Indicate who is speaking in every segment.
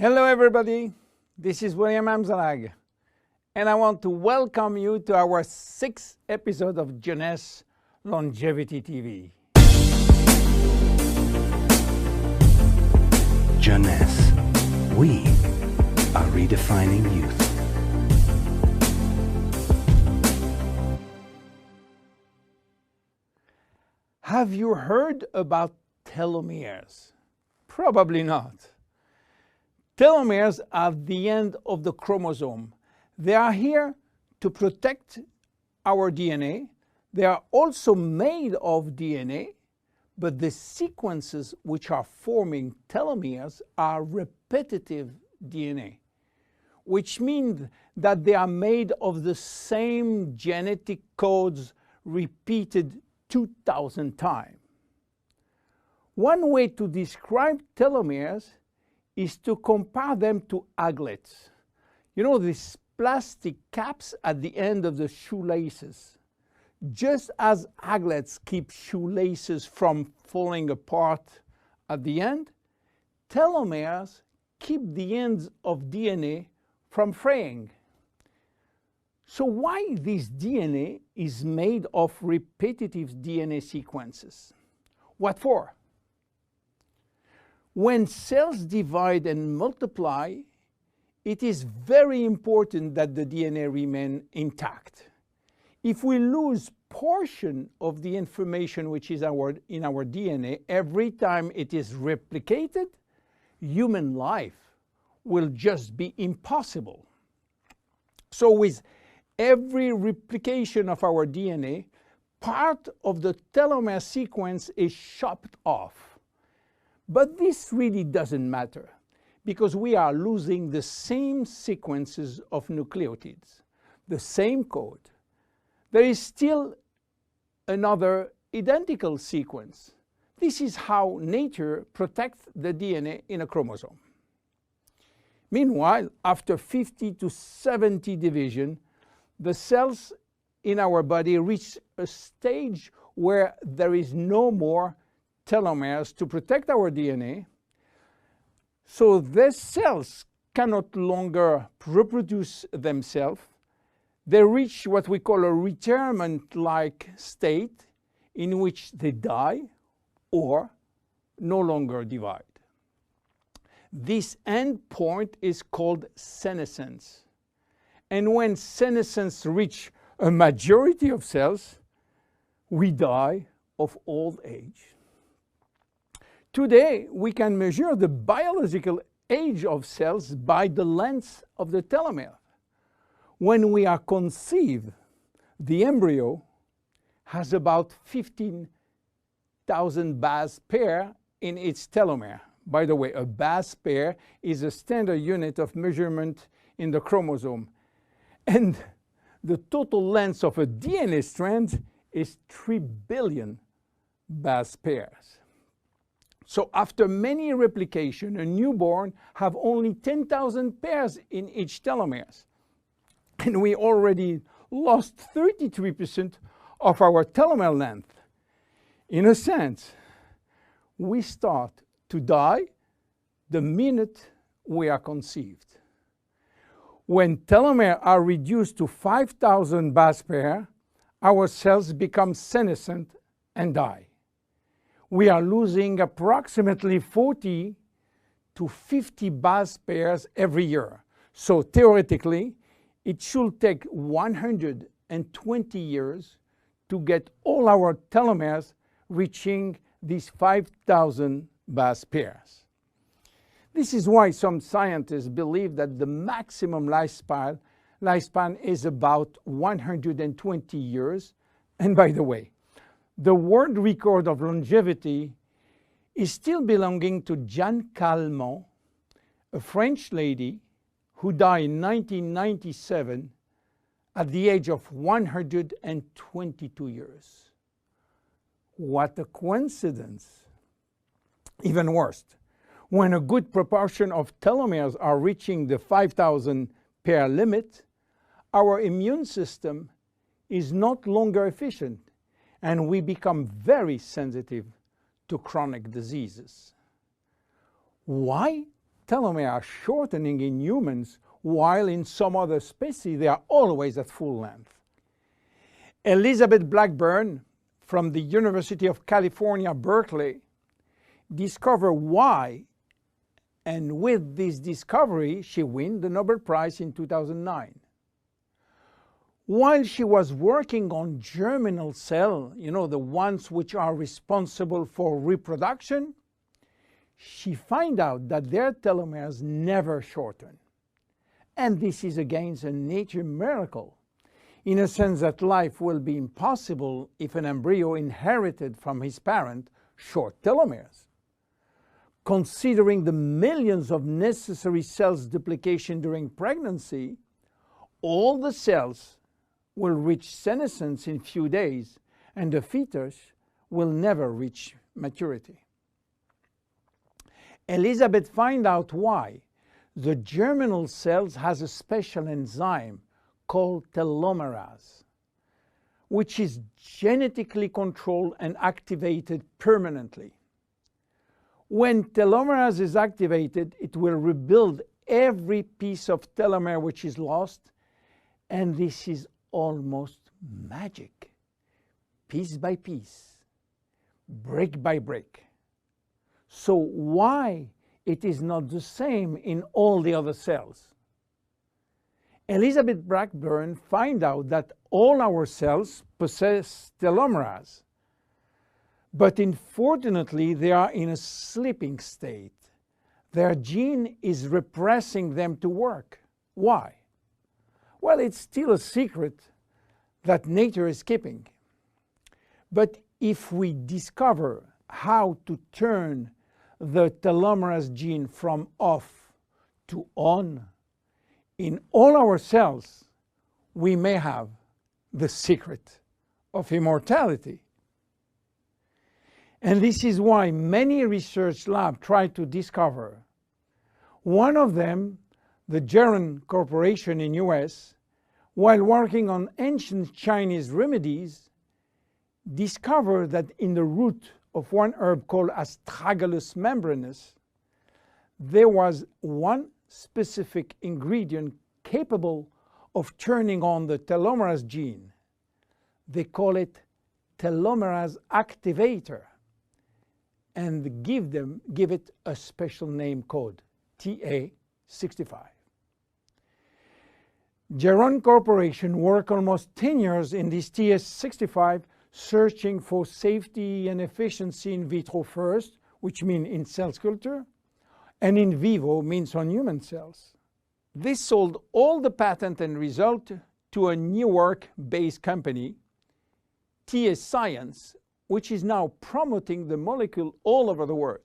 Speaker 1: Hello everybody, this is William Amzalag, and I want to welcome you to our 6th episode of Jeunesse Longevity TV.
Speaker 2: Jeunesse, we are redefining youth.
Speaker 1: Have you heard about telomeres? Probably not. Telomeres are the end of the chromosome. They are here to protect our DNA. They are also made of DNA, but the sequences which are forming telomeres are repetitive DNA, which means that they are made of the same genetic codes repeated 2,000 times. One way to describe telomeres is to compare them to aglets. You know, these plastic caps at the end of the shoelaces. Just as aglets keep shoelaces from falling apart at the end, telomeres keep the ends of DNA from fraying. So why this DNA is made of repetitive DNA sequences? What for? When cells divide and multiply, it is very important that the DNA remain intact. If we lose portion of the information which is in our DNA every time it is replicated, human life will just be impossible. So with every replication of our DNA, part of the telomere sequence is chopped off. But this really doesn't matter because we are losing the same sequences of nucleotides, the same code. There is still another identical sequence. This is how nature protects the DNA in a chromosome. Meanwhile, after 50 to 70 division, the cells in our body reach a stage where there is no more telomeres to protect our DNA. So these cells cannot longer reproduce themselves. They reach what we call a retirement-like state in which they die or no longer divide. This end point is called senescence. And when senescence reaches a majority of cells, we die of old age. Today, we can measure the biological age of cells by the length of the telomere. When we are conceived, the embryo has about 15,000 base pair in its telomere. By the way, a base pair is a standard unit of measurement in the chromosome. And the total length of a DNA strand is 3 billion base pairs. So after many replications, a newborn have only 10,000 pairs in each telomere. And we already lost 33% of our telomere length. In a sense, we start to die the minute we are conceived. When telomeres are reduced to 5,000 base pairs, our cells become senescent and die. We are losing approximately 40 to 50 base pairs every year. So theoretically, it should take 120 years to get all our telomeres reaching these 5,000 base pairs. This is why some scientists believe that the maximum lifespan is about 120 years. And by the way, the world record of longevity is still belonging to Jeanne Calment, a French lady who died in 1997 at the age of 122 years. What a coincidence! Even worse, when a good proportion of telomeres are reaching the 5,000 pair limit, our immune system is not longer efficient and we become very sensitive to chronic diseases. Why telomeres are shortening in humans, while in some other species they are always at full length. Elizabeth Blackburn from the University of California, Berkeley, discovered why, and with this discovery, she won the Nobel Prize in 2009. While she was working on germinal cells, the ones which are responsible for reproduction, she found out that their telomeres never shorten. And this is again a nature miracle, in a sense that life will be impossible if an embryo inherited from his parent short telomeres. Considering the millions of necessary cells duplication during pregnancy, all the cells will reach senescence in few days, and the fetus will never reach maturity. Elizabeth found out why. The germinal cells has a special enzyme called telomerase, which is genetically controlled and activated permanently. When telomerase is activated, it will rebuild every piece of telomere which is lost, and this is almost magic. Piece by piece, brick by brick. So why it is not the same in all the other cells? Elizabeth Blackburn found out that all our cells possess telomerase, but unfortunately they are in a sleeping state. Their gene is repressing them to work. Why? Well, it's still a secret that nature is keeping. But if we discover how to turn the telomerase gene from off to on in all our cells, we may have the secret of immortality. And this is why many research labs try to discover. One of them, the Geron Corporation in US, while working on ancient Chinese remedies, discovered that in the root of one herb called Astragalus membranus, there was one specific ingredient capable of turning on the telomerase gene. They call it telomerase activator, and give it a special name code, TA65. Geron Corporation worked almost 10 years in this TA65, searching for safety and efficiency in vitro first, which means in cell culture, and in vivo means on human cells. They sold all the patent and result to a Newark-based company, TA Science, which is now promoting the molecule all over the world.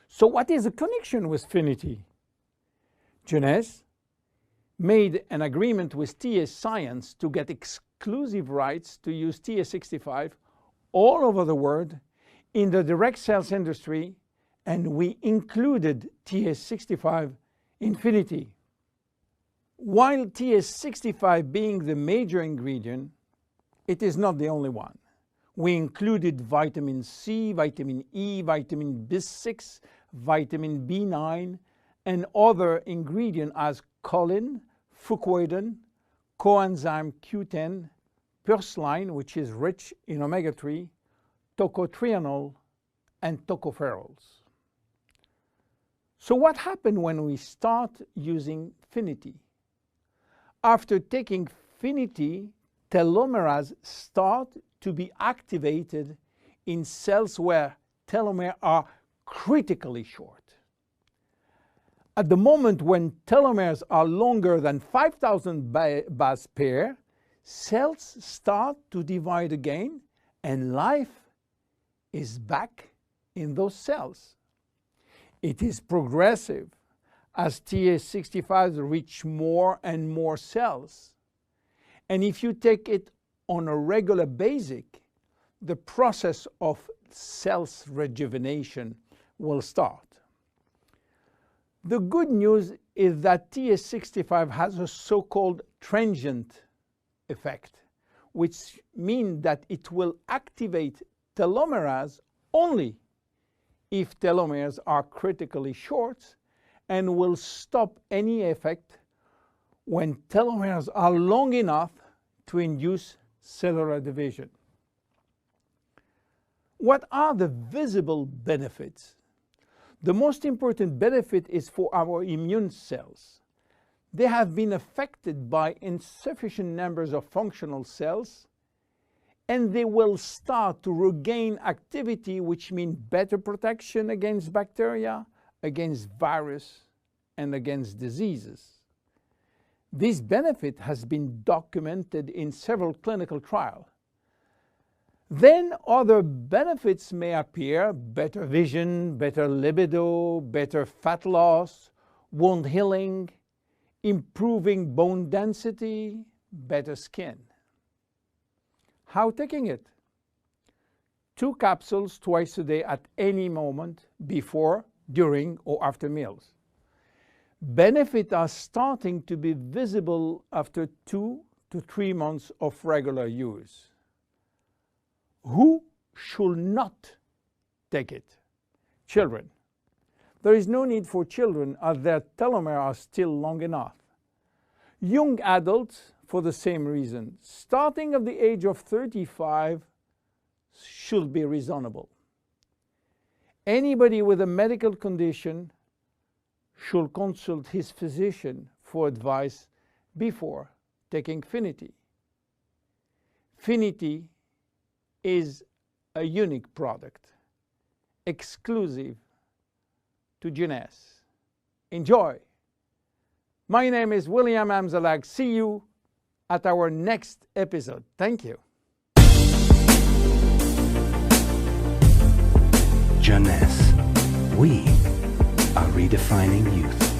Speaker 1: So what is the connection with Finity? Jeunesse made an agreement with TA Science to get exclusive rights to use TA65 all over the world in the direct sales industry, and we included TA65 Infinity. While TA65 being the major ingredient, it is not the only one. We included vitamin C, vitamin E, vitamin B6, vitamin B9, and other ingredients as choline, fucoidan, coenzyme Q10, purslane, which is rich in omega-3, tocotrienol, and tocopherols. So what happened when we start using Finity? After taking Finity, telomerase start to be activated in cells where telomeres are critically short. At the moment when telomeres are longer than 5,000 base pair, cells start to divide again, and life is back in those cells. It is progressive as TA65 reach more and more cells. And if you take it on a regular basis, the process of cells rejuvenation will start. The good news is that TA65 has a so-called transient effect, which means that it will activate telomerase only if telomeres are critically short and will stop any effect when telomeres are long enough to induce cellular division. What are the visible benefits? The most important benefit is for our immune cells. They have been affected by insufficient numbers of functional cells, and they will start to regain activity, which means better protection against bacteria, against virus, and against diseases. This benefit has been documented in several clinical trials. Then other benefits may appear: better vision, better libido, better fat loss, wound healing, improving bone density, better skin. How taking it? 2 capsules twice a day at any moment before, during, or after meals. Benefits are starting to be visible after 2 to 3 months of regular use. Who should not take it? Children. There is no need for children as their telomeres are still long enough. Young adults, for the same reason, starting at the age of 35, should be reasonable. Anybody with a medical condition should consult his physician for advice before taking Finity. Finity is a unique product, exclusive to Jeunesse. Enjoy! My name is William Amzalag. See you at our next episode. Thank you.
Speaker 2: Jeunesse. We are redefining youth.